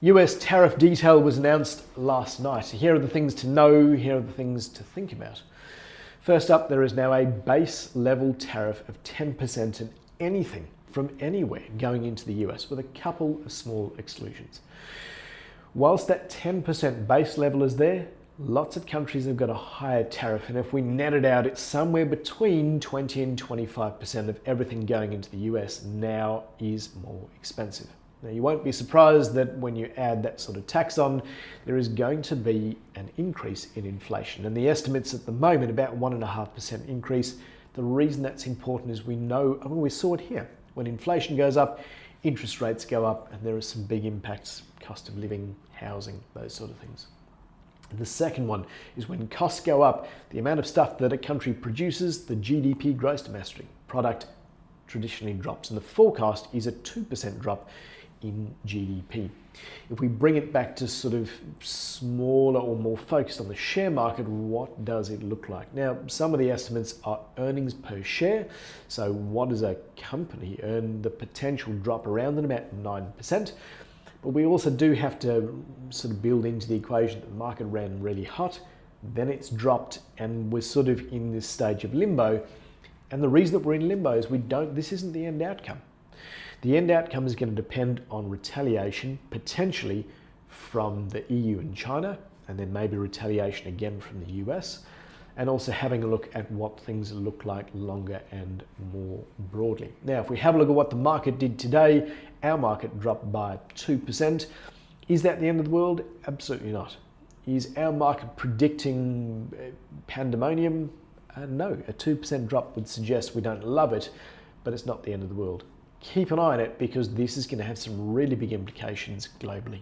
US tariff detail was announced last night. Here are the things to know, here are the things to think about. First up, there is now a base level tariff of 10% on anything from anywhere going into the US, with a couple of small exclusions. Whilst that 10% base level is there, lots of countries have got a higher tariff, and if we net it out, it's somewhere between 20 and 25% of everything going into the US now is more expensive. Now, you won't be surprised that when you add that sort of tax on, there is going to be an increase in inflation. And the estimates at the moment, about 1.5% increase. The reason that's important is we saw it here. When inflation goes up, interest rates go up, and there are some big impacts, cost of living, housing, those sort of things. The second one is when costs go up, the amount of stuff that a country produces, the GDP, gross domestic product, traditionally drops. And the forecast is a 2% drop in GDP. If we bring it back to sort of smaller or more focused on the share market, what does it look like? Now, some of the estimates are earnings per share. So what does a company earn? The potential drop around at about 9%. But we also do have to sort of build into the equation that the market ran really hot, then it's dropped, and we're sort of in this stage of limbo. And the reason that we're in limbo is this isn't the end outcome. The end outcome is going to depend on retaliation, potentially from the EU and China, and then maybe retaliation again from the US, and also having a look at what things look like longer and more broadly. Now, if we have a look at what the market did today, our market dropped by 2%. Is that the end of the world? Absolutely not. Is our market predicting pandemonium? No, a 2% drop would suggest we don't love it, but it's not the end of the world. Keep an eye on it, because this is going to have some really big implications globally.